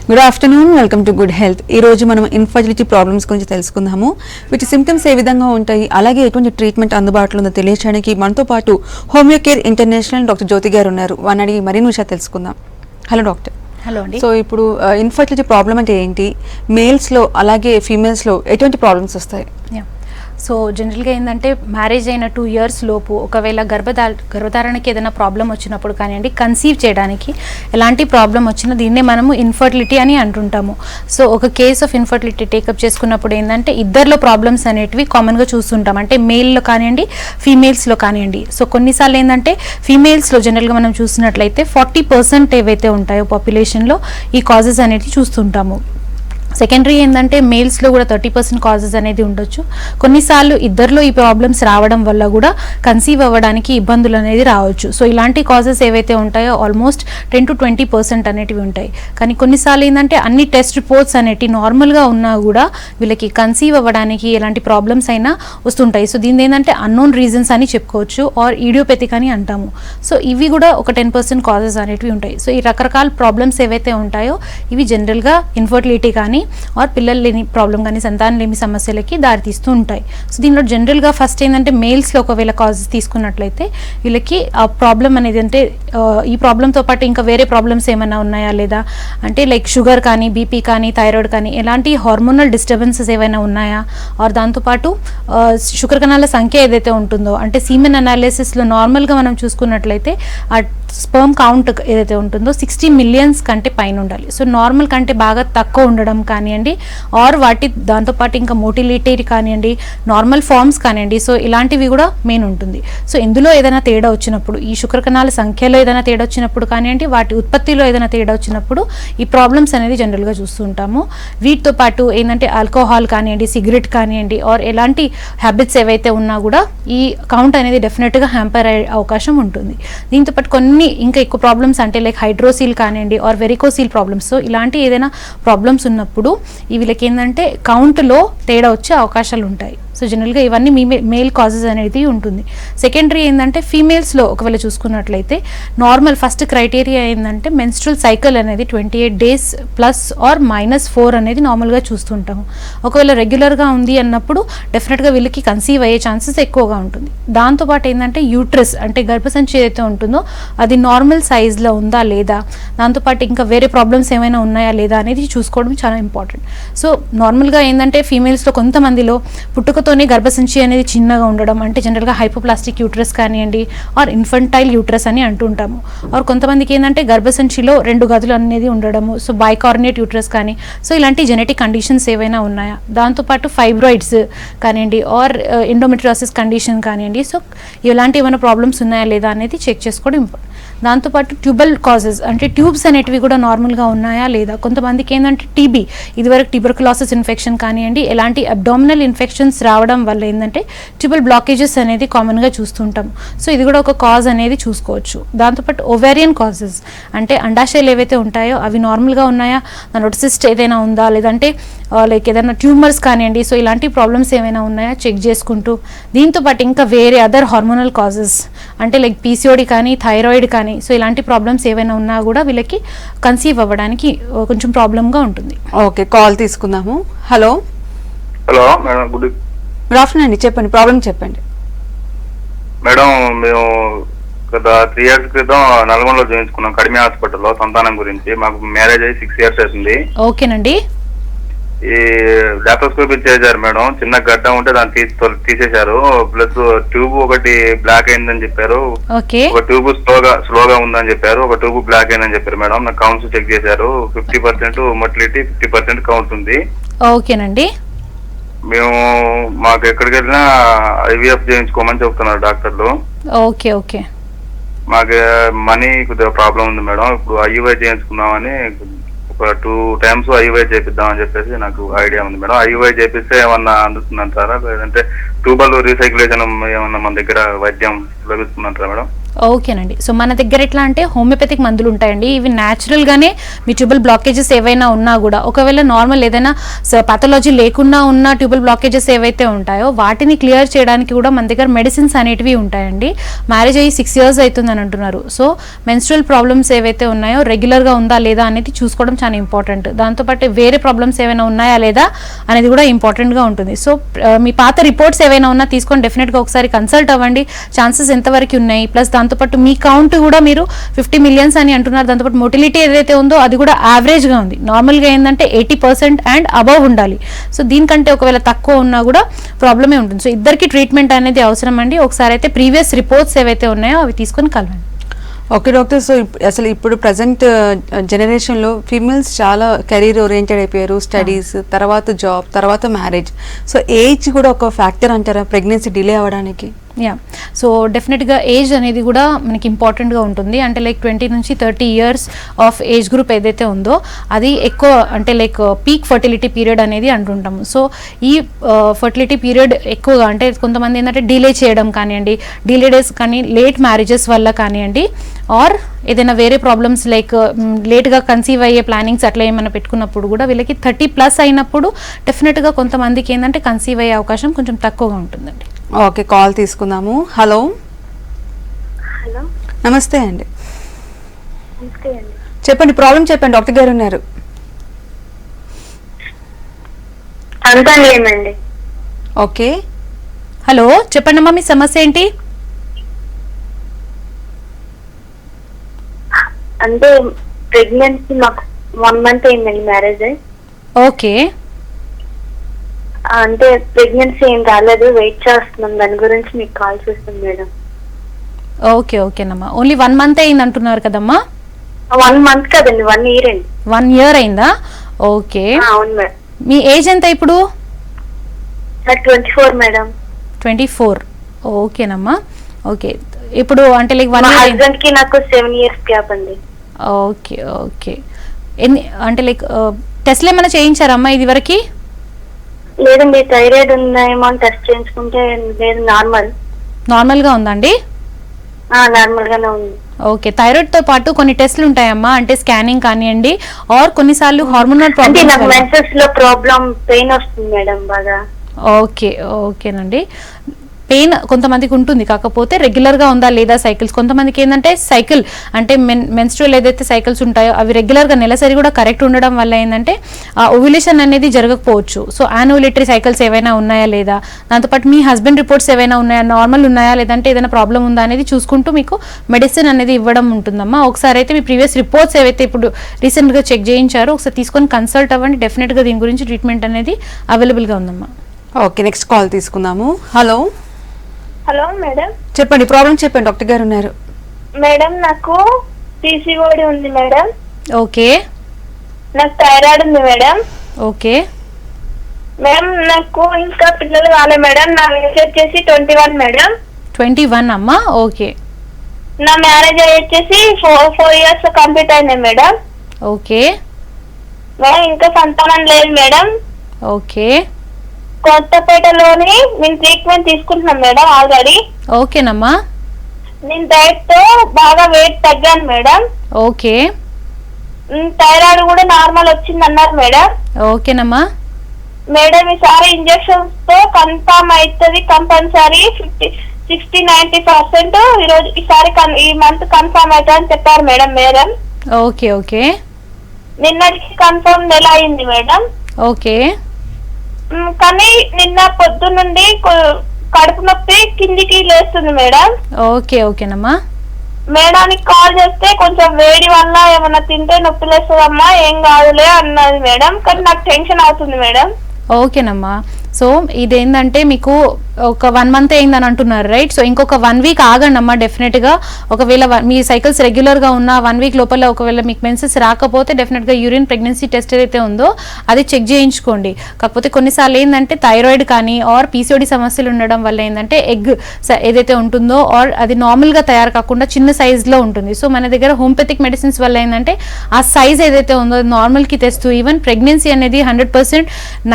Good afternoon, welcome to good health. ఈ రోజు మనం ఇన్ఫర్టిలిటీ ప్రాబ్లమ్స్ గురించి తెలుసుకుందాము. వీటి సిమ్టమ్స్ ఏ విధంగా ఉంటాయి, అలాగే ఎటువంటి ట్రీట్మెంట్ అందుబాటులో ఉందో తెలియచేయడానికి మనతో పాటు హోమియో కేర్ ఇంటర్నేషనల్ డాక్టర్ జ్యోతి గారు ఉన్నారు. వారిని అడిగి మరిన్ని విషయాలు తెలుసుకుందాం. Hello doctor. హలో అండి. సో ఇప్పుడు ఇన్ఫర్టిలిటీ ప్రాబ్లం అంటే ఏంటి, మేల్స్లో అలాగే ఫీమేల్స్లో ఎటువంటి ప్రాబ్లమ్స్ వస్తాయి? సో జనరల్గా ఏంటంటే మ్యారేజ్ అయిన 2 years లోపు ఒకవేళ గర్భధారణకి ఏదైనా ప్రాబ్లం వచ్చినప్పుడు కానివ్వండి, కన్సీవ్ చేయడానికి ఎలాంటి ప్రాబ్లం వచ్చినా దీన్నే మనము ఇన్ఫర్టిలిటీ అని అంటుంటాము. సో ఒక కేస్ ఆఫ్ ఇన్ఫర్టిలిటీ టేకప్ చేసుకున్నప్పుడు ఏంటంటే ఇద్దరిలో ప్రాబ్లమ్స్ అనేటివి కామన్గా చూస్తుంటాం, అంటే మేల్లో కానివ్వండి ఫీమేల్స్లో కానివ్వండి. సో కొన్నిసార్లు ఏంటంటే ఫీమేల్స్లో జనరల్గా మనం చూసినట్లయితే 40% ఏవైతే ఉంటాయో పాపులేషన్లో ఈ కాజెస్ అనేవి చూస్తుంటాము. సెకండరీ ఏంటంటే మేల్స్లో కూడా 30% కాజెస్ అనేది ఉండొచ్చు. కొన్నిసార్లు ఇద్దరిలో ఈ ప్రాబ్లమ్స్ రావడం వల్ల కూడా కన్సీవ్ అవ్వడానికి ఇబ్బందులు అనేది రావచ్చు. సో ఇలాంటి కాజెస్ ఏవైతే ఉంటాయో ఆల్మోస్ట్ 10 to 20% అనేటివి ఉంటాయి. కానీ కొన్నిసార్లు ఏంటంటే అన్ని టెస్ట్ రిపోర్ట్స్ అనేవి నార్మల్గా ఉన్నా కూడా వీళ్ళకి కన్సీవ్ అవ్వడానికి ఎలాంటి ప్రాబ్లమ్స్ అయినా వస్తుంటాయి. సో దీని ఏంటంటే అన్నోన్ రీజన్స్ అని చెప్పుకోవచ్చు, ఆర్ ఈడియోపెథిక్ అని అంటాము. సో ఇవి కూడా ఒక 10% కాజెస్ అనేటివి ఉంటాయి. సో ఈ రకరకాల ప్రాబ్లమ్స్ ఏవైతే ఉంటాయో ఇవి జనరల్గా ఇన్ఫర్టిలిటీ కానీ ఆర్ పిల్లలు లేని ప్రాబ్లం కానీ సంతానం లేని సమస్యలకి దారితీస్తూ ఉంటాయి. సో దీనిలో జనరల్గా ఫస్ట్ ఏంటంటే మేల్స్లో ఒకవేళ కాజెస్ తీసుకున్నట్లయితే వీళ్ళకి ఆ ప్రాబ్లం అనేది అంటే ఈ ప్రాబ్లంతో పాటు ఇంకా వేరే ప్రాబ్లమ్స్ ఏమైనా ఉన్నాయా లేదా అంటే లైక్ షుగర్ కానీ బీపీ కానీ థైరాయిడ్ కానీ ఎలాంటి హార్మోనల్ డిస్టర్బెన్సెస్ ఏమైనా ఉన్నాయా, ఆర్ దాంతోపాటు శుక్ర కణాల సంఖ్య ఏదైతే ఉంటుందో అంటే సీమెన్ అనాలిసిస్లో నార్మల్గా మనం చూసుకున్నట్లయితే ఆ స్పర్మ్ కౌంట్ ఏదైతే ఉంటుందో 60 million కంటే పైన ఉండాలి. సో నార్మల్ కంటే బాగా తక్కువ ఉండడం కానివ్వండి, ఆర్ వాటి దాంతోపాటు ఇంకా మోటిలిటీ కానివ్వండి, నార్మల్ ఫార్మ్స్ కానివ్వండి, సో ఇలాంటివి కూడా మెయిన్ ఉంటుంది. సో ఇందులో ఏదైనా తేడా వచ్చినప్పుడు, ఈ శుక్రకణాల సంఖ్యలో ఏదైనా తేడా వచ్చినప్పుడు కానివ్వండి, వాటి ఉత్పత్తిలో ఏదైనా తేడా వచ్చినప్పుడు ఈ ప్రాబ్లమ్స్ అనేది జనరల్గా చూస్తూ ఉంటాము. వీటితో పాటు ఏంటంటే ఆల్కహాల్ కానివ్వండి, సిగరెట్ కానివ్వండి, ఆర్ ఎలాంటి హ్యాబిట్స్ ఏవైతే ఉన్నా కూడా ఈ కౌంట్ అనేది డెఫినెట్గా హ్యాంపర్ అయ్యే అవకాశం ఉంటుంది. దీంతో పాటు కొన్ని ఇంకా ఎక్కువ ప్రాబ్లమ్స్ అంటే లైక్ హైడ్రోసీల్ కానివ్వండి ఆర్ వెరికోసీల్ ప్రాబ్లమ్స్. సో ఇలాంటి ఏదైనా ప్రాబ్లమ్స్ ఉన్నప్పుడు వీళ్ళకి ఏంటంటే కౌంట్లో తేడా వచ్చే అవకాశాలు ఉంటాయి. సో జనరల్గా ఇవన్నీ మేల్ కాజెస్ అనేది ఉంటుంది. సెకండరీ ఏంటంటే ఫీమేల్స్లో ఒకవేళ చూసుకున్నట్లయితే నార్మల్ ఫస్ట్ క్రైటీరియా ఏంటంటే మెన్స్ట్రల్ సైకిల్ అనేది 28 days ప్లస్ ఆర్ -4 అనేది నార్మల్గా చూస్తుంటాము. ఒకవేళ రెగ్యులర్గా ఉంది అన్నప్పుడు డెఫినెట్గా వీళ్ళకి కన్సీవ్ అయ్యే ఛాన్సెస్ ఎక్కువగా ఉంటుంది. దాంతోపాటు ఏంటంటే యూట్రస్ అంటే గర్భసంచి ఏదైతే ఉంటుందో అది నార్మల్ సైజ్లో ఉందా లేదా, దాంతోపాటు ఇంకా వేరే ప్రాబ్లమ్స్ ఏమైనా ఉన్నాయా లేదా అనేది చూసుకోవడం చాలా ఇంపార్టెంట్. సో నార్మల్గా ఏంటంటే ఫీమేల్స్లో కొంతమందిలో పుట్టుకతోనే గర్భసంచి అనేది చిన్నగా ఉండడం అంటే జనరల్గా హైపోప్లాస్టిక్ యూట్రస్ కానివ్వండి ఆర్ ఇన్ఫంటైల్ యూట్రస్ అని అంటుంటాము. ఆర్ కొంతమందికి ఏంటంటే గర్భసంచిలో 2 గదులు అనేది ఉండడము, సో బైకార్నేట్ యూట్రస్ కానీ, సో ఇలాంటి జెనెటిక్ కండిషన్స్ ఏవైనా ఉన్నాయా, దాంతోపాటు ఫైబ్రాయిడ్స్ కానివ్వండి ఆర్ ఎండోమెట్రియోసిస్ కండిషన్ కానివ్వండి, సో ఇలాంటి ఏమైనా ప్రాబ్లమ్స్ ఉన్నాయా లేదా అనేది చెక్ చేసుకోవడం ఇంపార్టెంట్. దాంతోపాటు ట్యూబల్ కాజెస్ అంటే ట్యూబ్స్ అనేటివి కూడా నార్మల్గా ఉన్నాయా లేదా. కొంతమందికి ఏంటంటే టీబీ, ఇదివరకు ట్యూబర్కులోసిస్ ఇన్ఫెక్షన్ కానివ్వండి, ఎలాంటి అబ్డామినల్ ఇన్ఫెక్షన్స్ రావడం వల్ల ఏంటంటే ట్యూబల్ బ్లాకేజెస్ అనేది కామన్గా చూస్తుంటాం. సో ఇది కూడా ఒక కాజ్ అనేది చూసుకోవచ్చు. దాంతోపాటు ఓవేరియన్ కాజెస్ అంటే అండాశయాలు ఏవైతే ఉంటాయో అవి నార్మల్గా ఉన్నాయా, దాని సిస్ట్ ఏదైనా ఉందా, లేదంటే లైక్ ఏదైనా ట్యూమర్స్ కానివ్వండి, సో ఇలాంటి ప్రాబ్లమ్స్ ఏమైనా ఉన్నాయా చెక్ చేసుకుంటూ, దీంతోపాటు ఇంకా వేరే అదర్ హార్మోనల్ కాజెస్ అంటే లైక్ పీసీఓడి కానీ థైరాయిడ్ కానీ, సో ఇలాంటి ప్రాబ్లమ్స్ ఏవైనా ఉన్నా కూడా వీళ్ళకి కన్సీవ్ అవ్వడానికి కొంచెం ప్రాబ్లంగా ఉంటుంది. ఓకే, కాల్ తీసుకుందాము. Hello. Hello madam, good afternoon అండి, చెప్పండి ప్రాబ్లం చెప్పండి. మేడం, మేము గత 3 years క్రితం నల్గొండలో చేయించుకున్నాం కడిమి హాస్పిటల్లో సంతానం గురించి. మాకు మ్యారేజ్ అయ్యి 6 years అవుతుంది. ఓకేనండి. ఈ లాప్రోస్కోపీ చేశారు మేడం, చిన్న గడ్డ ఉంటే దాన్ని తీసేశారు. ప్లస్ ట్యూబ్ ఒకటి బ్లాక్ అయిందని చెప్పారు, ఒక ట్యూబ్ స్లోగా ఉందని చెప్పారు, ఒక ట్యూబ్ బ్లాక్ అయిందని చెప్పారు మేడం. నాకు కౌంట్స్ చెక్ చేశారు, 50% మొటిలిటీ 50% కౌంట్ ఉంది. ఓకేనండి. మేము మాకు ఎక్కడికి వెళ్ళినా ఐవీఎఫ్ చేయించుకోమని చెప్తున్నారు డాక్టర్లు. Okay okay. మాకు మనీ కొద్దిగా ప్రాబ్లం ఉంది మేడం. ఇప్పుడు ఐయుఐ చేయించుకుందామని ఒక 2 times ఐయుఐ చేపిద్దామని చెప్పేసి నాకు ఐడియా ఉంది మేడం. ఐయుఐ చేపిస్తే ఏమన్నా అందుతుందంటారా, లేదంటే ట్యూబల్ రీసైక్యులేషన్ ఏమన్నా మన దగ్గర వైద్యం లభిస్తుందంటారా మేడం? ఓకేనండి. సో మన దగ్గర ఎట్లా అంటే హోమియోపతిక్ మందులు ఉంటాయండి. ఇవి న్యాచురల్గానే మీ ట్యూబల్ బ్లాకేజెస్ ఏవైనా ఉన్నా కూడా, ఒకవేళ నార్మల్ ఏదైనా పాథాలజీ లేకుండా ఉన్న ట్యూబల్ బ్లాకేజెస్ ఏవైతే ఉంటాయో వాటిని క్లియర్ చేయడానికి కూడా మన దగ్గర మెడిసిన్స్ అనేటివి ఉంటాయండి. మ్యారేజ్ అయ్యి 6 years అవుతుందని అంటున్నారు. సో మెన్స్ట్రువల్ ప్రాబ్లమ్స్ ఏవైతే ఉన్నాయో రెగ్యులర్గా ఉందా లేదా అనేది చూసుకోవడం చాలా ఇంపార్టెంట్. దాంతోపాటు వేరే ప్రాబ్లమ్స్ ఏవైనా ఉన్నాయా లేదా అనేది కూడా ఇంపార్టెంట్గా ఉంటుంది. సో మీ పాత రిపోర్ట్స్ ఏవైనా ఉన్నా తీసుకొని డెఫినెట్గా ఒకసారి కన్సల్ట్ అవ్వండి. ఛాన్సెస్ ఎంతవరకు ఉన్నాయి, ప్లస్ దాంతోపాటు మీ కౌంట్ కూడా మీరు 50 million అని అంటున్నారు. దాంతోపాటు మొటిలిటీ ఏదైతే ఉందో అది కూడా యావరేజ్గా ఉంది. నార్మల్గా ఏంటంటే 80% అండ్ అబవ్ ఉండాలి. సో దీనికంటే ఒకవేళ తక్కువ ఉన్నా కూడా ప్రాబ్లమే ఉంటుంది. సో ఇద్దరికి ట్రీట్మెంట్ అనేది అవసరం అండి. ఒకసారి అయితే ప్రీవియస్ రిపోర్ట్స్ ఏవైతే ఉన్నాయో అవి తీసుకొని కలవండి. Okay doctor. సో అసలు ఇప్పుడు ప్రజెంట్ జనరేషన్లో ఫీమేల్స్ చాలా కెరీర్ ఓరియంటెడ్ అయిపోయారు. స్టడీస్ తర్వాత జాబ్ తర్వాత మ్యారేజ్. సో ఏజ్ కూడా ఒక ఫ్యాక్టర్ అంటారా ప్రెగ్నెన్సీ డిలే అవ్వడానికి? యా, సో డెఫినెట్గా ఏజ్ అనేది కూడా మనకి ఇంపార్టెంట్గా ఉంటుంది. అంటే లైక్ 20 నుంచి 30 years ఆఫ్ ఏజ్ గ్రూప్ ఏదైతే ఉందో అది ఎక్కువ, అంటే లైక్ పీక్ ఫర్టిలిటీ పీరియడ్ అనేది అంటుంటాము. సో ఈ ఫర్టిలిటీ పీరియడ్ ఎక్కువగా అంటే కొంతమంది ఏంటంటే డిలే చేయడం కానివ్వండి, డిలే డేస్ కానీ లేట్ మ్యారేజెస్ వల్ల కానివ్వండి, ఆర్ ఏదైనా వేరే ప్రాబ్లమ్స్ లైక్ లేట్గా కన్సీవ్ అయ్యే ప్లానింగ్స్ అట్లా ఏమైనా పెట్టుకున్నప్పుడు కూడా వీళ్ళకి 30+ అయినప్పుడు డెఫినెట్గా కొంతమందికి ఏంటంటే కన్సీవ్ అయ్యే అవకాశం కొంచెం తక్కువగా ఉంటుందండి. ఓకే, కాల్ తీసుకుందాము. హలో. హలో, నమస్తే అండి. నమస్తే అండి. చెప్పండి, ప్రాబ్లం చెప్పండి, డాక్టర్ గారు ఉన్నారు. అంతా లేదండి. ఓకే, హలో చెప్పండి అమ్మా, మీ సమస్య ఏంటి? అంటే ప్రెగ్నెన్సీ మాకు 1 month అయిందండి మ్యారేజ్. ఓకే, అంటే ప్రెగ్నెన్సీ ఏం రాలేదు, వెయిట్ చేస్తున్నాం. దాని గురించి మీకు కాల్ చేస్తాం మేడం. ఓకే ఓకేనమ్మా. ఓన్లీ 1 month అయింది అంటున్నారు కదమ్మా? 1 month కదండి, 1 year అండి. 1 year అయిందా? ఓకే, అవును మేడం. మీ ఏజ్ ఎంత ఇప్పుడు? 24 మేడం. 24. ఓకేనమ్మా. ఓకే, ఇప్పుడు అంటే లైక్ మా 1 year. హస్బెండ్ కి నాకు 7 years గ్యాప్ అండి. Okay okay. అంటే లైక్ టెస్ట్లు ఏమైనా చేయించారమ్మా ఇది వరకు? లేదండి, థైరాయిడ్ ఉందేమో అని టెస్ట్ చేయించుకుంటే లేదు, నార్మల్గా ఉందండి? నార్మల్ గానే ఉంది. ఓకే, థైరాయిడ్ తో పాటు కొన్ని టెస్ట్లు ఉంటాయమ్మా, అంటే స్కానింగ్ కానివ్వండి, ఆర్ కొన్నిసార్లు హార్మోనల్ అంటే ప్రాబ్లమ్స్. నాకు మెన్సెస్ లో ప్రాబ్లం, పెయిన్ వస్తుంది మేడం బాగా. ఓకే ఓకేనండి. పెయిన్ కొంతమందికి ఉంటుంది, కాకపోతే రెగ్యులర్గా ఉందా లేదా సైకిల్స్. కొంతమందికి ఏంటంటే సైకిల్ అంటే మెన్స్ట్రువల్ ఏదైతే సైకిల్స్ ఉంటాయో అవి రెగ్యులర్గా నెలసరి కూడా కరెక్ట్ ఉండడం వల్ల ఏంటంటే ఓవ్యులేషన్ అనేది జరగకపోవచ్చు. సో యాన్యులేటరీ సైకిల్స్ ఏవైనా ఉన్నాయా లేదా, దాంతోపాటు మీ హస్బెండ్ రిపోర్ట్స్ ఏవైనా ఉన్నాయా, నార్మల్ ఉన్నాయా లేదంటే ఏదైనా ప్రాబ్లం ఉందా అనేది చూసుకుంటూ మీకు మెడిసిన్ అనేది ఇవ్వడం ఉంటుందమ్మా. ఒకసారి అయితే మీ ప్రీవియస్ రిపోర్ట్స్ ఏవైతే ఇప్పుడు రీసెంట్గా చెక్ చేయించారో ఒకసారి తీసుకొని కన్సల్ట్ అవ్వండి. డెఫినెట్గా దీని గురించి ట్రీట్మెంట్ అనేది అవైలబుల్గా ఉందమ్మా. ఓకే, నెక్స్ట్ కాల్ తీసుకుందాము. హలో. Hello madam. చెప్పండి, ప్రాబ్లం చెప్పండి, డాక్టర్ గారు ఉన్నారు. మేడం నాకు పీసీఓడి ఉంది మేడం. ఓకే, నాకు థైరాయిడ్ ఉంది మేడం. ఓకే మేడం నాకు ఇంకా పిల్లలు కాలే మేడం. నా ఏజ్ వచ్చేసి 21 మేడం. 21 అమ్మా. ఓకే, నా మ్యారేజ్ వచ్చేసి 4 years కంప్లీట్ అయింది మేడం. ఓకే మేడం ఇంకా సంతానం లేదు మేడం. ఓకే కొత్తపేటలోని నేను ట్రీట్మెంట్ తీసుకుంటున్నాను మేడం ఆల్రెడీ. ఓకేనమ్మా. నేను డైట్ తో బాగా వెయిట్ తగ్గాను మేడం. ఓకే, థైరాయిడ్ కూడా నార్మల్ వచ్చింది అన్నారు మేడం. ఓకేనమ్మా. మేడం ఈసారి ఇంజెక్షన్స్ తో కన్ఫర్మ్ అవుతుంది కంపల్సరీ 60-90% ఈరోజు ఈసారి ఈ మంత్ కన్ఫర్మ్ అవుతుంది అని చెప్పారు మేడం. ఓకే ఓకే, నిన్నటికి కన్ఫర్మ్ నెల అయింది మేడం. ఓకే కానీ నిన్న పొద్దు నుండి కడుపు నొప్పి కిందికి లేస్తుంది మేడం. ఓకే ఓకేనమ్మా. మేడానికి కాల్ చేస్తే కొంచెం వేడి వల్ల ఏమన్నా తింటే నొప్పి లేస్తుందమ్మా, ఏం కాదులే అన్నది మేడం. కానీ నాకు టెన్షన్ అవుతుంది మేడం. ఓకేనమ్మా. సో ఇదేంటంటే మీకు ఒక 1 month అయిందని అంటున్నారు రైట్. సో ఇంకొక 1 week ఆగండి అమ్మా. డెఫినెట్గా ఒకవేళ మీ సైకిల్స్ రెగ్యులర్గా ఉన్న 1 week లోపల ఒకవేళ మీకు మెన్సెస్ రాకపోతే డెఫినెట్గా యూరిన్ ప్రెగ్నెన్సీ టెస్ట్ ఏదైతే ఉందో అది చెక్ చేయించుకోండి. కాకపోతే కొన్నిసార్లు ఏంటంటే థైరాయిడ్ కానీ ఆర్ పీసీఓడి సమస్యలు ఉండడం వల్ల ఏంటంటే ఎగ్ ఏదైతే ఉంటుందో ఆర్ అది నార్మల్గా తయారు కాకుండా చిన్న సైజ్లో ఉంటుంది. సో మన దగ్గర హోమియోపతిక్ మెడిసిన్స్ వల్ల ఏంటంటే ఆ సైజ్ ఏదైతే ఉందో నార్మల్కి తెస్తూ ఈవెన్ ప్రెగ్నెన్సీ అనేది 100%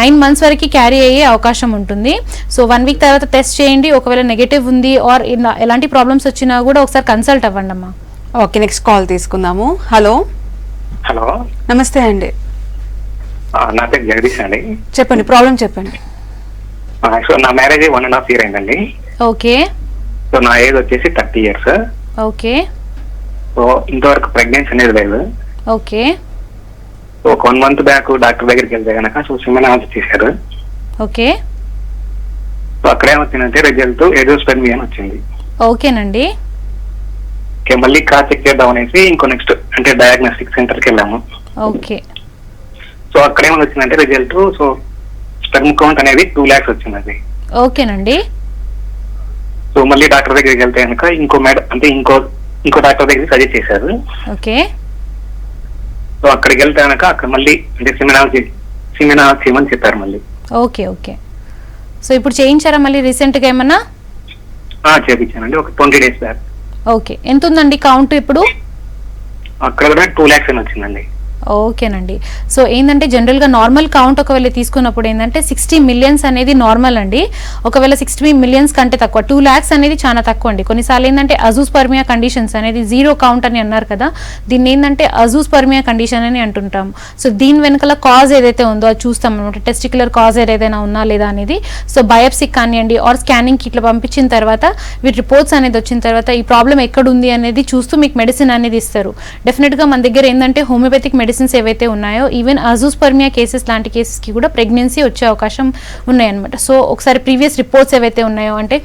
9 months వరకు క్యారీ అయ్యే అవకాశం ఉంటుంది. సో 1 week తర్వాత టెస్ట్ చేయండి. ఒకవేళ నెగటివ్ ఉంది ఆర్ ఎలాంటి ప్రాబ్లమ్స్ వచ్చినా కూడా ఒకసారి కన్సల్ట్ అవ్వండి అమ్మా. ఓకే, నెక్స్ట్ కాల్ తీసుకుందాము. హలో హలో, నమస్తే అండి. నా పేరు జగదీష్ అండి. చెప్పండి, ప్రాబ్లం చెప్పండి. సో నా మ్యారేజ్ 1.5 years అయిందండి. ఓకే. సో నా ఏజ్ వచ్చేసి 30 years. ఓకే. సో ఇంతవరకు ప్రెగ్నెన్సీ అనేది లేదు. ఓకే. సో ఒక 1 month బ్యాక్ డాక్టర్ దగ్గరికి వెళ్తే కనుక సో సిమెనాలసిస్ చేశారు. ఓకే. సో అక్కడ ఏమొచ్చిందంటే రిజల్ట్ ఏజోస్పెర్మియా అని వచ్చింది. ఓకేనండి. ఓకే, మళ్ళీ క్రాస్ చెక్ చేద్దాం అనేసి ఇంకో నెక్స్ట్ అంటే డయాగ్నోస్టిక్ సెంటర్కి వెళ్ళాము. ఓకే. సో అక్కడ ఏమని వచ్చిందంటే రిజల్ట్ సో స్పెర్మ్ కౌంట్ అనేది 2 lakhs వచ్చింది. ఓకేనండి. సో మళ్ళీ డాక్టర్ దగ్గరికి వెళ్తే కనుక ఇంకో డాక్టర్ దగ్గరికి సజెస్ట్ చేశారు. ఓకే. సో అక్కడికి వెళ్తే కనుక అక్కడ మళ్ళీ అంటే సిమెనాలసిస్ అని చెప్పారు మళ్ళీ. ఓకే. ఓకే. సో ఇప్పుడు చేయించారా మళ్ళీ రీసెంట్గా ఏమన్నా? చేయించానండి, ఒక 20 days బ్యాక్. ఓకే. ఎంత ఉందండి కౌంట్ ఇప్పుడు? అక్కడ కూడా 2 lakhs అని వచ్చిందండి. ఓకేనండి. సో ఏంటంటే జనరల్గా నార్మల్ కౌంట్ ఒకవేళ తీసుకున్నప్పుడు ఏంటంటే 60 million అనేది నార్మల్ అండి. ఒకవేళ 60 million కంటే తక్కువ 2 lakhs అనేది చాలా తక్కువ అండి. కొన్నిసార్లు ఏంటంటే అజూస్పర్మియా కండిషన్స్ అనేది 0 కౌంట్ అని అన్నారు కదా, దీన్ని ఏంటంటే అజూస్పర్మియా కండిషన్ అని అంటుంటాం. సో దీని వెనకాల కాజ్ ఏదైతే ఉందో అది చూస్తాం అనమాట, టెస్టిక్యులర్ కాజ్ ఏదైనా ఉన్నా లేదా అనేది. సో బయాప్సీ కానివ్వండి ఆర్ స్కానింగ్కి ఇట్లా పంపించిన తర్వాత వీటి రిపోర్ట్స్ అనేది వచ్చిన తర్వాత ఈ ప్రాబ్లం ఎక్కడ ఉంది అనేది చూస్తూ మీకు మెడిసిన్ అనేది ఇస్తారు. డెఫినెట్గా మన దగ్గర ఏంటంటే హోమియోపతిక్ మెడిసిన్స్ ఏవైతే ఉన్నాయో ఈవెన్ అజూస్పర్మియా కేసెస్ లాంటి కేసెస్కి కూడా ప్రెగ్నెన్సీ వచ్చే అవకాశం ఉన్నాయన్నమాట. సో ఒకసారి ప్రీవియస్ రిపోర్ట్స్ ఏవైతే ఉన్నాయో అంటే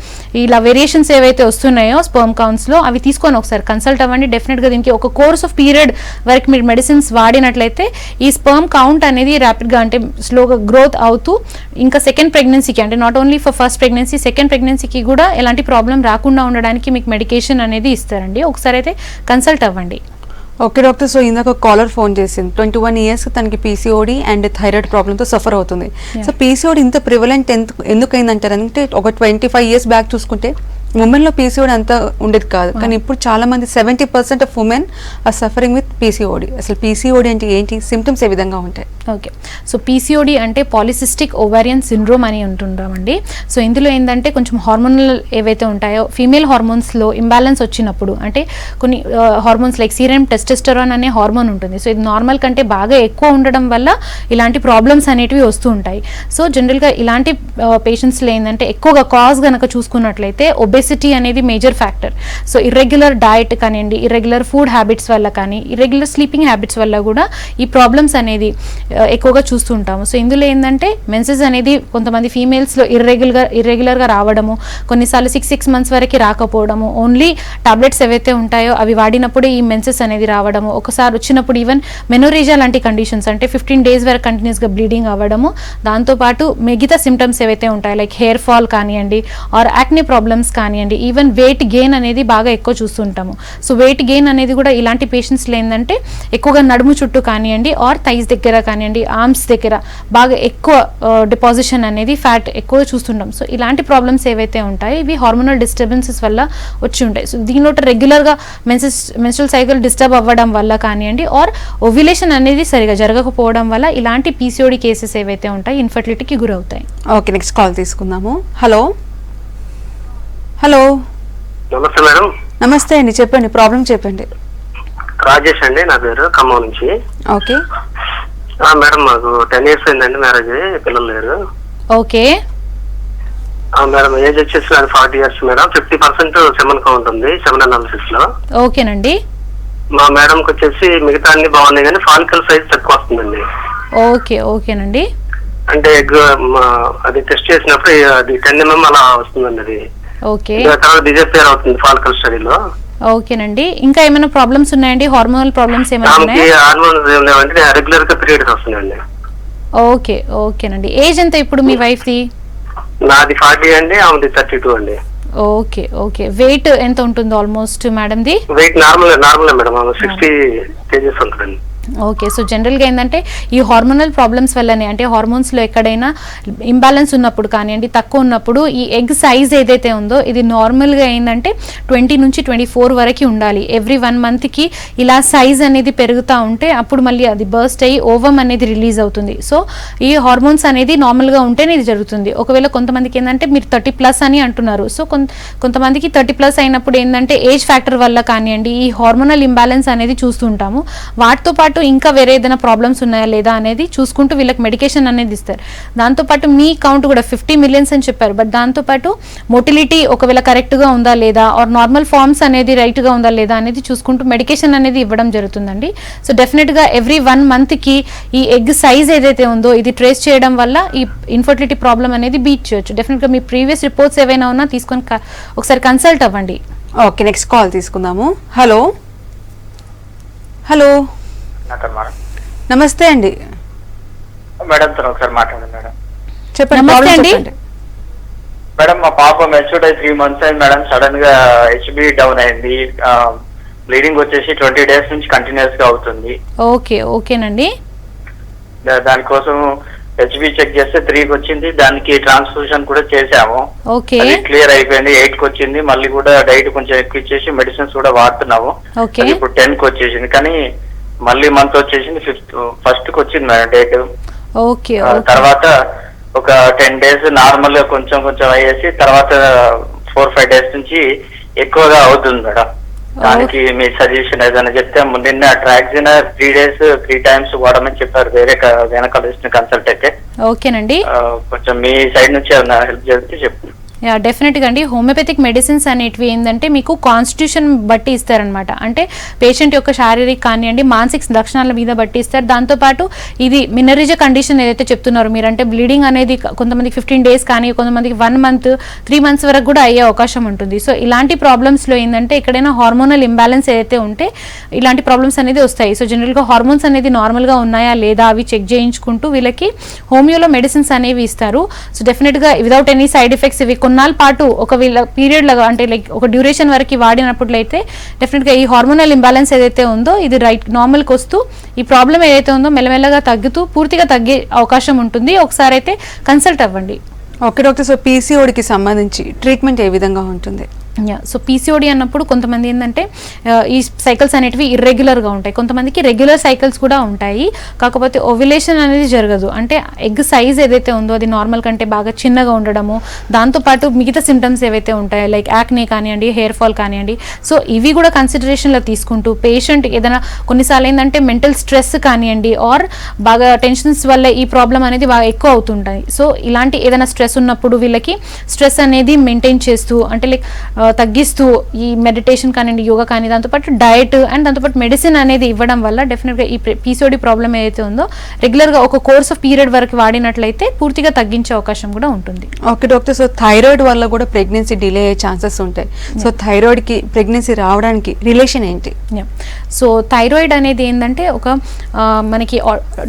ఇలా వేరియేషన్స్ ఏవైతే వస్తున్నాయో స్పర్మ్ కౌంట్స్లో అవి తీసుకొని ఒకసారి కన్సల్ట్ అవ్వండి. డెఫినెట్గా దీనికి ఒక కోర్స్ ఆఫ్ పీరియడ్ వరకు మీరు మెడిసిన్స్ వాడినట్లయితే ఈ స్పర్మ్ కౌంట్ అనేది ర్యాపిడ్గా అంటే స్లోగా గ్రోత్ అవుతూ ఇంకా సెకండ్ ప్రెగ్నెన్సీకి అంటే not only for first pregnancy second ప్రెగ్నెన్సీకి కూడా ఎలాంటి ప్రాబ్లం రాకుండా ఉండడానికి మీకు మెడికేషన్ అనేది ఇస్తారండి. ఒకసారి అయితే కన్సల్ట్ అవ్వండి. ఓకే డాక్టర్, సో ఇందాక కాలర్ ఫోన్ చేసింది 21 years తనకి పీసీఓడి అండ్ థైరాయిడ్ ప్రాబ్లంతో సఫర్ అవుతుంది. సో పీసీఓడి ఇంత ప్రివలెంట్ ఎందుకు అయిందంటారు అంటే ఒక 25 years బ్యాక్ చూసుకుంటే ఉమెన్లో పీసీఓడి అంత ఉండేది కాదు, కానీ ఇప్పుడు చాలా మంది 70% of women are suffering with PCOD. అసలు పీసీఓడి అంటే ఏంటి, సిమ్టమ్స్ ఏ విధంగా ఉంటాయి? ఓకే. సో పీసీఓడి అంటే పాలిసిస్టిక్ ఓవారియన్ సిండ్రోమ్ అని ఉంటుంటామండి. సో ఇందులో ఏంటంటే కొంచెం హార్మోనల్ ఏవైతే ఉంటాయో ఫీమేల్ హార్మోన్స్లో ఇంబ్యాలెన్స్ వచ్చినప్పుడు అంటే కొన్ని హార్మోన్స్ లైక్ సీరం టెస్టోస్టెరాన్ అనే హార్మోన్ ఉంటుంది. సో ఇది నార్మల్ కంటే బాగా ఎక్కువ ఉండడం వల్ల ఇలాంటి ప్రాబ్లమ్స్ అనేటివి వస్తూ ఉంటాయి. సో జనరల్గా ఇలాంటి పేషెంట్స్లో ఏంటంటే ఎక్కువగా కాజ్ కనుక చూసుకున్నట్లయితే ఒబెసిటీ అనేది major factor. So irregular diet కానివ్వండి, ఇర్రెగ్యులర్ ఫుడ్ హ్యాబిట్స్ వల్ల కానీ, ఇర్రెగ్యులర్ స్లీపింగ్ హ్యాబిట్స్ వల్ల కూడా ఈ ప్రాబ్లమ్స్ అనేది ఎక్కువగా చూస్తూ ఉంటాము. సో ఇందులో ఏంటంటే మెన్సెస్ అనేది కొంతమంది ఫీమేల్స్లో ఇర్రెగ్యులర్గా రావడము, కొన్నిసార్లు 6 months వరకు రాకపోవడము, ఓన్లీ టాబ్లెట్స్ ఏవైతే ఉంటాయో అవి వాడినప్పుడే ఈ మెన్సెస్ అనేది రావడము, ఒకసారి వచ్చినప్పుడు ఈవెన్ మెనోరేజియా లాంటి కండిషన్స్ అంటే 15 days వరకు కంటిన్యూస్గా బ్లీడింగ్ అవ్వడము, దాంతోపాటు మిగతా సిమ్టమ్స్ ఏవైతే ఉంటాయో లైక్ హెయిర్ ఫాల్ కానివ్వండి ఆర్ యాక్నే ప్రాబ్లమ్స్ కానివ్వండి, ఈవెన్ వెయిట్ గెయిన్ అనేది బాగా ఎక్కువ చూస్తుంటాము. సో వెయిట్ గెయిన్ అనేది కూడా ఇలాంటి పేషెంట్స్లో ఏంటంటే ఎక్కువగా నడుము చుట్టూ కానివ్వండి ఆర్ థైస్ దగ్గర కానివ్వండి ఆర్మ్స్ దగ్గర బాగా ఎక్కువ డిపాజిషన్ అనేది ఫ్యాట్ ఎక్కువ చూస్తుంటాం. సో ఇలాంటి ప్రాబ్లమ్స్ ఏవైతే ఉంటాయో ఇవి హార్మోనల్ డిస్టర్బెన్సెస్ వల్ల వచ్చి ఉంటాయి. సో దీనిలో రెగ్యులర్గా మెన్స్ట్రువల్ సైకిల్ డిస్టర్బ్ అవ్వడం వల్ల కానివ్వండి ఆర్ ఓవ్యులేషన్ అనేది సరిగా జరగకపోవడం వల్ల ఇలాంటి పీసీఓడి కేసెస్ ఏవైతే ఉంటాయి ఇన్ఫర్టిలిటీకి గురవుతాయి. ఓకే, నెక్స్ట్ కాల్ తీసుకుందాము. హలో హలో నమస్తే మేడం. నమస్తే అండి, చెప్పండి, ప్రాబ్లం చెప్పండి. రాజేష్ అండి నా పేరు, ఖమ్మం నుంచి. ఓకే మేడం మాకు 10 years అయిందండి మ్యారేజ్, పిల్లలు లేరు. ఓకే మేడం ఏజ్ వచ్చేసి అది 40 years మేడం. 50% సెమన్ కౌంట్ ఉంది సెమన్ అనాలిసిస్ లో. ఓకేనండి. మా మేడంకి వచ్చేసి మిగతా అన్ని బాగున్నాయి కానీ ఫాలికల్ సైజ్ తక్కువ వస్తుందండి. ఓకే. ఓకేనండి. అంటే అది టెస్ట్ చేసినప్పుడు అది 10 mm అలా వస్తుందండి. అది ఓకే తర్వాత డిజపేర్ అవుతుంది ఫాలికల్ స్టడీలో. ఓకేనండి. ఇంకా ఏమైనా ప్రాబ్లమ్స్ ఉన్నాయండి, హార్మోనల్ ప్రాబ్లమ్స్ ఏమైనా ఉన్నాయా? హార్మోన్స్ ఏం లేవంటే రెగ్యులర్ గా పీరియడ్స్ వస్తున్నాయండి. ఓకే. ఓకేనండి. ఏజ్ ఎంత ఇప్పుడు మీ వైఫ్ ది? నాది 40 అండి, ఆమెది 32 అండి. ఓకే. ఓకే. వెయిట్ ఎంత ఉంటుంది almost madam the? Wait normal madam, 60 kgs ఉంటుందండి. ఓకే. సో జనరల్గా ఏంటంటే ఈ హార్మోనల్ ప్రాబ్లమ్స్ వల్లనే, అంటే హార్మోన్స్లో ఎక్కడైనా ఇంబ్యాలెన్స్ ఉన్నప్పుడు కానివ్వండి, తక్కువ ఉన్నప్పుడు ఈ ఎగ్ సైజ్ ఏదైతే ఉందో ఇది నార్మల్గా ఏంటంటే 20 నుంచి 24 వరకు ఉండాలి. ఎవ్రీ 1 మంత్కి ఇలా సైజ్ అనేది పెరుగుతూ ఉంటే అప్పుడు మళ్ళీ అది బర్స్ట్ అయ్యి ఓవమ్ అనేది రిలీజ్ అవుతుంది. సో ఈ హార్మోన్స్ అనేది నార్మల్గా ఉంటేనే ఇది జరుగుతుంది. ఒకవేళ కొంతమందికి ఏంటంటే మీరు 30+ అని అంటున్నారు. సో కొంతమందికి 30+ అయినప్పుడు ఏంటంటే ఏజ్ ఫ్యాక్టర్ వల్ల కానివ్వండి ఈ హార్మోనల్ ఇంబ్యాలెన్స్ అనేది చూస్తుంటాము. వాటితో పాటు ఇంకా వేరే ఏదైనా ప్రాబ్లమ్స్ ఉన్నాయా లేదా అనేది చూసుకుంటూ వీళ్ళకి మెడికేషన్ అనేది ఇస్తారు. దాంతోపాటు మీ కౌంట్ కూడా 50 మిలియన్స్ అని చెప్పారు, బట్ దాంతోపాటు మొటిలిటీ ఒకవేళ కరెక్ట్గా ఉందా లేదా, ఆర్ నార్మల్ ఫార్మ్స్ అనేది రైట్గా ఉందా లేదా అనేది చూసుకుంటూ మెడికేషన్ అనేది ఇవ్వడం జరుగుతుందండి. సో డెఫినెట్గా ఎవ్రీ 1 మంత్కి ఈ ఎగ్ సైజ్ ఏదైతే ఉందో ఇది ట్రేస్ చేయడం వల్ల ఈ ఇన్ఫర్టిలిటీ ప్రాబ్లం అనేది బీట్ చేయొచ్చు. డెఫినెట్గా మీ ప్రీవియస్ రిపోర్ట్స్ ఏవైనా ఉన్నా తీసుకొని ఒకసారి కన్సల్ట్ అవ్వండి. ఓకే, నెక్స్ట్ కాల్ తీసుకుందాము. హలో హలో నమస్తే అండి. మేడం తో ఒకసారి మాట్లాడండి మేడం. చెప్పండి. నమస్తే అండి. మేడం మా పాప మెచ్యూర్డ్ అయి 3 months అయింది మేడం. సడన్ గా హెచ్బి డౌన్ అయింది. బ్లీడింగ్ వచ్చేసి 20 days నుంచి కంటిన్యూస్ గా అవుతుంది. ఓకేనండి. దానికోసం హెచ్బి చెక్ చేస్తే 3కి వచ్చింది. దానికి ట్రాన్స్ఫ్యూషన్ కూడా చేసాము. అది క్లియర్ అయిపోయింది. 8కి వచ్చింది. మళ్ళీ కూడా డైట్ కొంచెం ఎక్కువ ఇచ్చేసి మెడిసిన్స్ కూడా వాడుతున్నాము. ఇప్పుడు 10కి వచ్చేసింది. కానీ మళ్ళీ మంత్ వచ్చేసింది 1st కి వచ్చింది మేడం డేట్. తర్వాత ఒక 10 days నార్మల్ గా కొంచెం కొంచెం అయ్యేసి తర్వాత 4-5 days నుంచి ఎక్కువగా అవుతుంది మేడం. దానికి మీ సజెషన్ ఏదైనా చెప్తే, నిన్న ట్రాక్సిన్ 3 days 3 times వాడమని చెప్పారు వేరే గైనకాలజిస్ట్ కన్సల్ట్ అయితే. ఓకేనండి. కొంచెం మీ సైడ్ నుంచి ఏమైనా హెల్ప్ చేస్తే చెప్పండి. డెఫినెట్గా అండి. హోమియోపతిక్ మెడిసిన్స్ అనేటివి ఏంటంటే మీకు కాన్స్టిట్యూషన్ బట్టి ఇస్తారనమాట. అంటే పేషెంట్ యొక్క శారీరక కానివ్వండి మానసిక లక్షణాల మీద బట్టి ఇస్తారు. దాంతోపాటు ఇది మినరిజ కండిషన్ ఏదైతే చెప్తున్నారో మీరు, అంటే బ్లీడింగ్ అనేది కొంతమందికి 15 days కానీ కొంతమందికి 1 month 3 months వరకు కూడా అయ్యే అవకాశం ఉంటుంది. సో ఇలాంటి ప్రాబ్లమ్స్లో ఏంటంటే ఎక్కడైనా హార్మోనల్ ఇంబ్యాలెన్స్ ఏదైతే ఉంటే ఇలాంటి ప్రాబ్లమ్స్ అనేది వస్తాయి. సో జనరల్గా హార్మోన్స్ అనేది నార్మల్గా ఉన్నాయా లేదా అవి చెక్ చేయించుకుంటూ వీళ్ళకి హోమియోలో మెడిసిన్స్ అనేవి ఇస్తారు. సో డెఫినెట్గా వితౌట్ ఎనీ సైడ్ ఎఫెక్ట్స్ ఇవి కొన్నాళ్ళ పాటు ఒకవేళ పీరియడ్ లాగా అంటే లైక్ ఒక డ్యూరేషన్ వరకు వాడినప్పుడైతే డెఫినెట్గా ఈ హార్మోనల్ ఇంబ్యాలెన్స్ ఏదైతే ఉందో ఇది రైట్ నార్మల్కి వస్తూ ఈ ప్రాబ్లం ఏదైతే ఉందో మెల్లమెల్లగా తగ్గుతూ పూర్తిగా తగ్గే అవకాశం ఉంటుంది. ఒకసారి అయితే కన్సల్ట్ అవ్వండి. Okay doctor. సో పీసీఓడికి సంబంధించి ట్రీట్మెంట్ ఏ విధంగా ఉంటుంది? సో పీసీఓడి అన్నప్పుడు కొంతమంది ఏంటంటే ఈ సైకిల్స్ అనేటివి ఇర్రెగ్యులర్గా ఉంటాయి, కొంతమందికి రెగ్యులర్ సైకిల్స్ కూడా ఉంటాయి. కాకపోతే ఓవ్యులేషన్ అనేది జరగదు. అంటే ఎగ్ సైజ్ ఏదైతే ఉందో అది నార్మల్ కంటే బాగా చిన్నగా ఉండడము, దాంతోపాటు మిగతా సిమ్టమ్స్ ఏవైతే ఉంటాయో లైక్ యాక్నే కానివ్వండి, హెయిర్ ఫాల్ కానివ్వండి, సో ఇవి కూడా కన్సిడరేషన్లో తీసుకుంటూ పేషెంట్ ఏదైనా కొన్నిసార్లు ఏంటంటే మెంటల్ స్ట్రెస్ కానివ్వండి ఆర్ బాగా టెన్షన్స్ వల్ల ఈ ప్రాబ్లం అనేది బాగా ఎక్కువ అవుతుంటాయి. సో ఇలాంటి ఏదైనా స్ట్రెస్ ఉన్నప్పుడు వీళ్ళకి స్ట్రెస్ అనేది మెయింటైన్ చేస్తూ అంటే లైక్ తగ్గిస్తూ ఈ మెడిటేషన్ కానివ్వండి, యోగా కానీ, దాంతోపాటు డయట్ అండ్ దాంతోపాటు మెడిసిన్ అనేది ఇవ్వడం వల్ల డెఫినెట్గా ఈ పీసీఓడి ప్రాబ్లం ఏదైతే ఉందో రెగ్యులర్గా ఒక కోర్స్ ఆఫ్ పీరియడ్ వరకు వాడినట్లయితే పూర్తిగా తగ్గించే అవకాశం కూడా ఉంటుంది. Okay doctor. సో థైరాయిడ్ వల్ల కూడా ప్రెగ్నెన్సీ డిలే అయ్యే ఛాన్సెస్ ఉంటాయి. సో థైరాయిడ్కి ప్రెగ్నెన్సీ రావడానికి రిలేషన్ ఏంటి? సో థైరాయిడ్ అనేది ఏంటంటే ఒక మనకి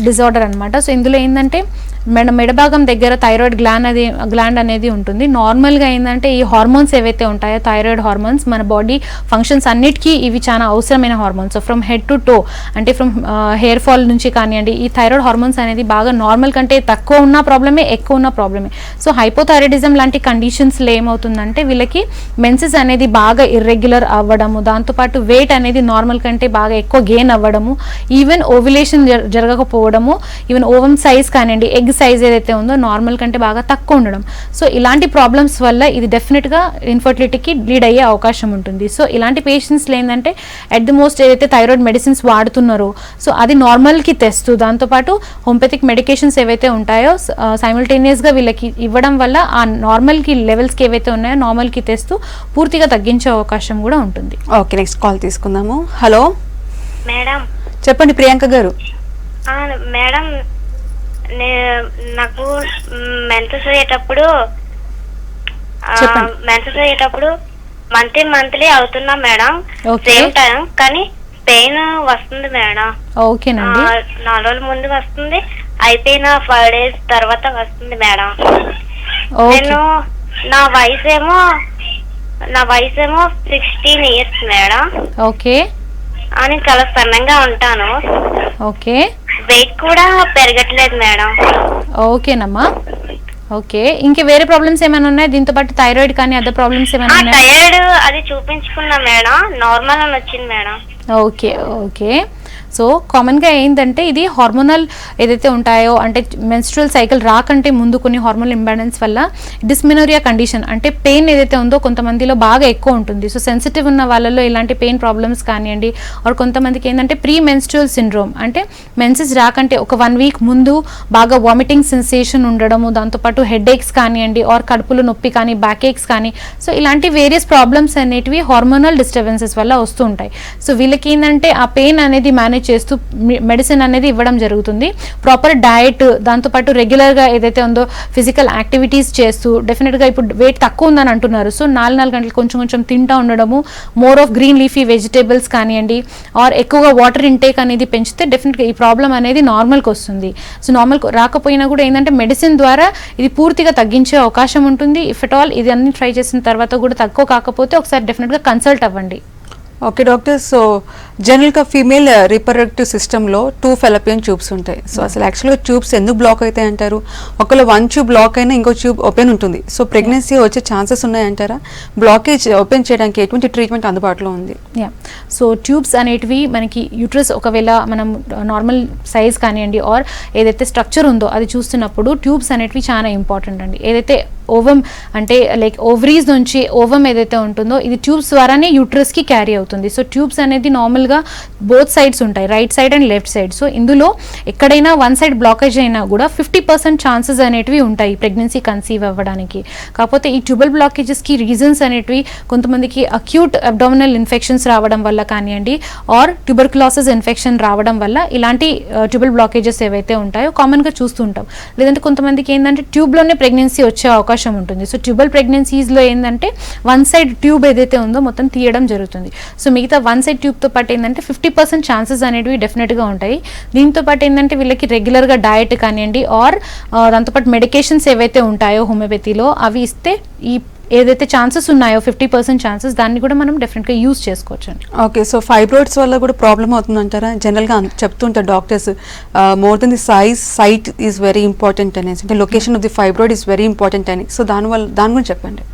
డిజార్డర్ అనమాట. సో ఇందులో ఏంటంటే మెడభాగం దగ్గర థైరాయిడ్ గ్లాండ్ అనేది ఉంటుంది. నార్మల్గా ఏంటంటే ఈ హార్మోన్స్ ఏవైతే ఉంటాయో థైరాయిడ్ హార్మోన్స్ మన బాడీ ఫంక్షన్స్ అన్నిటికీ ఇవి చాలా అవసరమైన hormones. So from head to toe అంటే ఫ్రమ్ హెయిర్ ఫాల్ నుంచి కానివ్వండి ఈ థైరాయిడ్ హార్మోన్స్ అనేది బాగా నార్మల్ కంటే తక్కువ ఉన్న ప్రాబ్లమే, ఎక్కువ ఉన్న ప్రాబ్లమే. సో హైపోథైరాయిడిజం లాంటి కండిషన్స్లో ఏమవుతుందంటే వీళ్ళకి మెన్సెస్ అనేది బాగా ఇర్రెగ్యులర్ అవ్వడము, దాంతోపాటు వెయిట్ అనేది నార్మల్ కంటే బాగా ఎక్కువ గెయిన్ అవ్వడము, ఈవెన్ ఓవ్యులేషన్ జరగకపోవడము, ఈవెన్ ఓవమ్ సైజ్ కానివ్వండి ఎగ్ సైజ్ ఏదైతే ఉందో నార్మల్ కంటే బాగా తక్కువ ఉండడం. సో ఇలాంటి ప్రాబ్లమ్స్ వల్ల ఇది డెఫినెట్గా ఇన్ఫర్టిలిటీకి లీడ్ అయ్యే అవకాశం ఉంటుంది. సో ఇలాంటి పేషెంట్స్లో ఏంటంటే అట్ ది మోస్ట్ ఏదైతే థైరాయిడ్ మెడిసిన్స్ వాడుతున్నారో సో అది నార్మల్కి తెస్తూ దాంతోపాటు హోమియోపతిక్ మెడికేషన్స్ ఏవైతే ఉంటాయో సైమల్టేనియస్గా వీళ్ళకి ఇవ్వడం వల్ల ఆ నార్మల్కి లెవెల్స్కి ఏవైతే ఉన్నాయో నార్మల్కి తెస్తూ పూర్తిగా తగ్గించే అవకాశం కూడా ఉంటుంది. ఓకే, నెక్స్ట్ కాల్ తీసుకుందాము. Hello madam. చెప్పండి ప్రియాంక గారు. మేడం నాకు మెన్సెస్ అయ్యేటప్పుడు మంత్లీ అవుతున్నా మేడం, సేమ్ టైం కానీ పెయిన్ వస్తుంది మేడం. ఓకేనండి. 4 రోజుల ముందు వస్తుంది, అయిపోయిన 5 days తర్వాత వస్తుంది మేడం. నేను నా వయసు ఏమో 16 years మేడం. ఓకే. నేను చాలా సన్నంగా ఉంటాను. ఓకే. వెయిట్ కూడా పెరగట్లేదు మేడం. ఓకేనమ్మా. ఓకే, ఇంకా వేరే ప్రాబ్లమ్స్ ఏమైనా ఉన్నాయి దీంతో పాటు? థైరాయిడ్ కానీ అదర్ ప్రాబ్లమ్స్ ఏమైనా ఉన్నాయి? థైరాయిడ్ అది చూపించుకున్నా మేడం, నార్మల్ అని వచ్చింది మేడం. Okay okay. సో కామన్గా ఏంటంటే ఇది హార్మోనల్ ఏదైతే ఉంటాయో, అంటే మెన్స్ట్రువల్ సైకిల్ రాకంటే ముందు కొన్ని హార్మోనల్ ఇంబ్యాలెన్స్ వల్ల డిస్మెనోరియా కండిషన్, అంటే పెయిన్ ఏదైతే ఉందో కొంతమందిలో బాగా ఎక్కువ ఉంటుంది. సో సెన్సిటివ్ ఉన్న వాళ్ళలో ఇలాంటి పెయిన్ ప్రాబ్లమ్స్ కానివ్వండి, ఆర్ కొంతమందికి ఏంటంటే ప్రీ మెన్స్ట్రువల్ సిండ్రోమ్, అంటే మెన్సెస్ రాకంటే ఒక 1 వీక్ ముందు బాగా వామిటింగ్ సెన్సేషన్ ఉండడము, దాంతోపాటు హెడ్ ఏక్స్ కానివ్వండి, ఆర్ కడుపులో నొప్పి కానీ, బ్యాక్ ఏక్స్ కానీ, సో ఇలాంటి వేరియస్ ప్రాబ్లమ్స్ అనేటివి హార్మోనల్ డిస్టర్బెన్సెస్ వల్ల వస్తూ ఉంటాయి. సో వీళ్ళకి ఏంటంటే ఆ పెయిన్ అనేది మేనేజ్ చేస్తూ మెడిసిన్ అనేది ఇవ్వడం జరుగుతుంది. ప్రాపర్ డయట్, దాంతోపాటు రెగ్యులర్గా ఏదైతే ఉందో ఫిజికల్ యాక్టివిటీస్ చేస్తూ, డెఫినెట్గా ఇప్పుడు వెయిట్ తక్కువ ఉందని అంటున్నారు, సో 4 గంటలు కొంచెం కొంచెం తింటూ ఉండడము, more of green leafy vegetables కానివ్వండి, ఆర్ ఎక్కువగా వాటర్ ఇంటేక్ అనేది పెంచితే డెఫినెట్గా ఈ ప్రాబ్లం అనేది నార్మల్కి వస్తుంది. సో నార్మల్ రాకపోయినా కూడా ఏంటంటే మెడిసిన్ ద్వారా ఇది పూర్తిగా తగ్గించే అవకాశం ఉంటుంది. ఇఫ్ ఎట్ ఆల్ ఇది అన్ని ట్రై చేసిన తర్వాత కూడా తక్కువ కాకపోతే ఒకసారి డెఫినెట్గా కన్సల్ట్ అవ్వండి. ఓకే డాక్టర్, సో జనరల్గా ఫీమేల్ రీప్రొడక్టివ్ సిస్టంలో 2 ఫెలోపియన్ ట్యూబ్స్ ఉంటాయి. సో అసలు యాక్చువల్గా ట్యూబ్స్ ఎందుకు బ్లాక్ అవుతాయి అంటారు? ఒకవేళ 1 ట్యూబ్ బ్లాక్ అయినా ఇంకో ట్యూబ్ ఓపెన్ ఉంటుంది. సో ప్రెగ్నెన్సీ వచ్చే ఛాన్సెస్ ఉన్నాయంటారా? బ్లాకేజ్ ఓపెన్ చేయడానికి ఎటువంటి ట్రీట్మెంట్ అందుబాటులో ఉంది? సో ట్యూబ్స్ అనేటివి మనకి యూట్రస్ ఒకవేళ మనం నార్మల్ సైజ్ కానివ్వండి, ఆర్ ఏదైతే స్ట్రక్చర్ ఉందో అది చూస్తున్నప్పుడు ట్యూబ్స్ అనేటివి చాలా ఇంపార్టెంట్ అండి. ఏదైతే ఓవం అంటే లైక్ ఓవరీస్ నుంచి ఓవం ఏదైతే ఉంటుందో ఇది ట్యూబ్స్ ద్వారానే యూట్రస్కి క్యారీ అవుతుంది. సో ట్యూబ్స్ అనేది నార్మల్గా బోత్ సైడ్స్ ఉంటాయి, right side and left side. So ఇందులో ఎక్కడైనా 1 సైడ్ బ్లాకేజ్ అయినా కూడా 50% ఛాన్సెస్ అనేటివి ఉంటాయి ప్రెగ్నెన్సీ కన్సీవ్ అవ్వడానికి. కాకపోతే ఈ ట్యూబల్ బ్లాకేజెస్కి రీజన్స్ అనేటివి కొంతమందికి అక్యూట్ అబ్డామినల్ ఇన్ఫెక్షన్స్ రావడం వల్ల కానివ్వండి, ఆర్ ట్యూబర్కులోసిస్ ఇన్ఫెక్షన్ రావడం వల్ల ఇలాంటి ట్యూబల్ బ్లాకేజెస్ ఏవైతే ఉంటాయో కామన్గా చూస్తూ ఉంటాం. లేదంటే కొంతమందికి ఏంటంటే ట్యూబ్లోనే ప్రెగ్నెన్సీ వచ్చే అవకాశం ఉంటుంది. సో ట్యూబల్ ప్రెగ్నెన్సీస్లో ఏంటంటే 1 సైడ్ ట్యూబ్ ఏదైతే ఉందో మొత్తం తీయడం జరుగుతుంది. సో మిగతా 1 సైడ్ ట్యూబ్తో పాటు ఏంటంటే 50% ఛాన్సెస్ అనేవి డెఫినెట్గా ఉంటాయి. దీంతో పాటు ఏంటంటే వీళ్ళకి రెగ్యులర్గా డయట్ కానివ్వండి, ఆర్ దాంతోపాటు మెడికేషన్స్ ఏవైతే ఉంటాయో హోమియోపతిలో అవి ఇస్తే ఈ ఏదైతే ఛాన్సెస్ ఉన్నాయో 50% ఛాన్సెస్ దాన్ని కూడా మనం డెఫినెట్గా యూజ్ చేసుకోవచ్చు అండి. ఓకే, సో ఫైబ్రాయిడ్స్ వల్ల కూడా ప్రాబ్లమ్ అవుతుందంటారా? జనరల్గా చెప్తుంటారు doctors more than the site is very important అనేసి, అంటే location of the fibroid is very important అని. సో దాని గురించి చెప్పండి.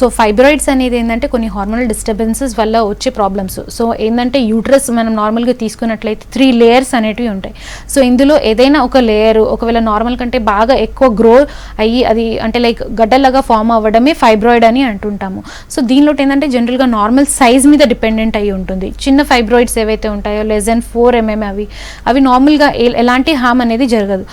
సో ఫైబ్రాయిడ్స్ అనేది ఏంటంటే కొన్ని హార్మోనల్ డిస్టర్బెన్సెస్ వల్ల వచ్చే ప్రాబ్లమ్స్. సో ఏంటంటే యూట్రస్ మనం నార్మల్గా తీసుకున్నట్లయితే 3 లేయర్స్ అనేటివి ఉంటాయి. సో ఇందులో ఏదైనా ఒక లేయర్ ఒకవేళ నార్మల్ కంటే బాగా ఎక్కువ గ్రో అయ్యి అది అంటే లైక్ గడ్డలాగా ఫామ్ అవ్వడమే ఫైబ్రాయిడ్ అని అంటుంటాము. సో దీనిలో ఏంటంటే జనరల్గా నార్మల్ సైజ్ మీద డిపెండెంట్ అయ్యి ఉంటుంది. చిన్న ఫైబ్రాయిడ్స్ ఏవైతే ఉంటాయో లెస్ దెన్ 4 mm అవి నార్మల్గా ఎలాంటి హామ్ అనేది జరగదు.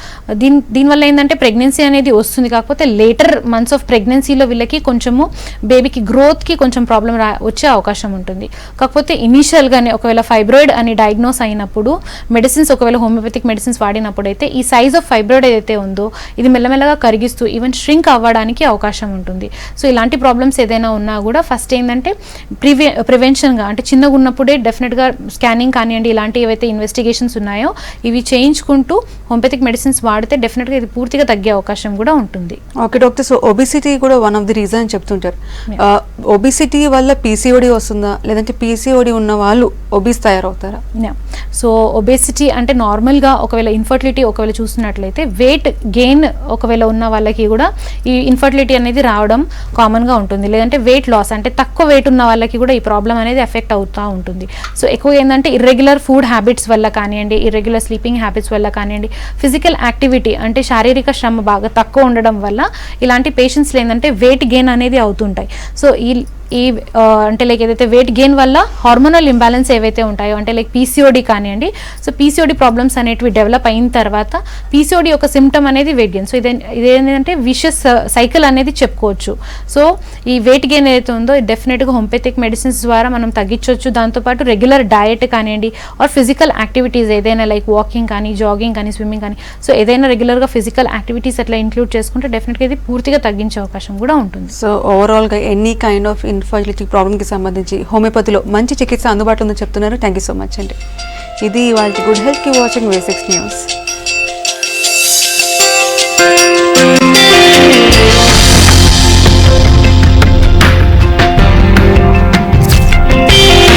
దీనివల్ల ఏంటంటే ప్రెగ్నెన్సీ అనేది వస్తుంది. కాకపోతే లేటర్ మంత్స్ ఆఫ్ ప్రెగ్నెన్సీలో వీళ్ళకి కొంచెము బేబీకి గ్రోత్కి కొంచెం ప్రాబ్లం వచ్చే అవకాశం ఉంటుంది. కాకపోతే ఇనీషియల్గానే ఒకవేళ ఫైబ్రాయిడ్ అని డయాగ్నోస్ అయినప్పుడు మెడిసిన్స్ ఒకవేళ హోమియోపతిక్ మెడిసిన్స్ వాడినప్పుడు అయితే ఈ సైజ్ ఆఫ్ ఫైబ్రాయిడ్ ఏదైతే ఉందో ఇది మెల్లమెల్లగా కరిగిస్తూ ఈవెన్ ష్రింక్ అవ్వడానికి అవకాశం ఉంటుంది. సో ఇలాంటి ప్రాబ్లమ్స్ ఏదైనా ఉన్నా కూడా ఫస్ట్ ఏంటంటే ప్రివెన్షన్గా అంటే చిన్నగా ఉన్నప్పుడే డెఫినెట్గా స్కానింగ్ కానివ్వండి, ఇలాంటి ఏవైతే ఇన్వెస్టిగేషన్స్ ఉన్నాయో ఇవి చేయించుకుంటూ హోమియోపతిక్ మెడిసిన్స్ వాడితే డెఫినెట్గా ఇది పూర్తిగా తగ్గే అవకాశం కూడా ఉంటుంది. ఓకే డాక్టర్, సో ఒబిసిటీ కూడా వన్ ఆఫ్ ది రీజన్ అని చెప్తుంటారు. ఒబిసిటీ వల్ల పీసీఓడి వస్తుందా, లేదంటే పీసీఓడి ఉన్న వాళ్ళు ఒబిస్ తయారవుతారా? సో ఒబేసిటీ అంటే నార్మల్గా ఒకవేళ ఇన్ఫర్టిలిటీ ఒకవేళ చూస్తున్నట్లయితే వెయిట్ గెయిన్ ఒకవేళ ఉన్న వాళ్ళకి కూడా ఈ ఇన్ఫర్టిలిటీ అనేది రావడం కామన్గా ఉంటుంది. లేదంటే వెయిట్ లాస్ అంటే తక్కువ వెయిట్ ఉన్న వాళ్ళకి కూడా ఈ ప్రాబ్లం అనేది ఎఫెక్ట్ అవుతూ ఉంటుంది. సో ఎక్కువ ఏంటంటే ఇర్రెగ్యులర్ ఫుడ్ హ్యాబిట్స్ వల్ల కానివ్వండి, ఇర్రెగ్యులర్ స్లీపింగ్ హ్యాబిట్స్ వల్ల కానివ్వండి, ఫిజికల్ యాక్టివిటీ అంటే శారీరక శ్రమ బాగా తక్కువ ఉండడం వల్ల ఇలాంటి పేషెంట్స్లో ఏంటంటే వెయిట్ గెయిన్ అనేది అవుతుంటాయి. సో ఈ అంటే లైక్ ఏదైతే వెయిట్ గెయిన్ వల్ల హార్మోనల్ ఇంబ్యాలెన్స్ ఏవైతే ఉంటాయో అంటే లైక్ పీసీఓడి కానివ్వండి, సో పీసీఓడి ప్రాబ్లమ్స్ అనేటివి డెవలప్ అయిన తర్వాత పీసీఓడి ఒక సిమ్టమ్ అనేది వెయిట్ గెయిన్. సో ఇదేంటంటే విషియస్ సైకిల్ అనేది చెప్పుకోవచ్చు. సో ఈ వెయిట్ గెయిన్ ఏదైతే ఉందో డెఫినెట్గా హోమియోపతిక్ మెడిసిన్స్ ద్వారా మనం తగ్గించవచ్చు. దాంతోపాటు రెగ్యులర్ డయట్ కానివ్వండి, ఆర్ ఫిజికల్ యాక్టివిటీస్ ఏదైనా లైక్ వాకింగ్ కానీ, జాగింగ్ కానీ, స్విమ్మింగ్ కానీ, సో ఏదైనా రెగ్యులర్గా ఫిజికల్ యాక్టివిటీస్ అట్లా ఇంక్లూడ్ చేసుకుంటే డెఫినెట్గా ఇది పూర్తిగా తగ్గించే అవకాశం కూడా ఉంటుంది. సో ఓవరాల్గా ఎనీ కైండ్ ఆఫ్ ఇన్ఫర్టిలిటీ ప్రాబ్లమ్కి సంబంధించి హోమియోపతిలో మంచి చికిత్స అందుబాటులో ఉందని చెప్తున్నారు. థ్యాంక్ యూ సో మచ్ అండి. ఇది వాళ్ళ గుడ్ హెల్త్ కి వాచింగ్ V6 న్యూస్.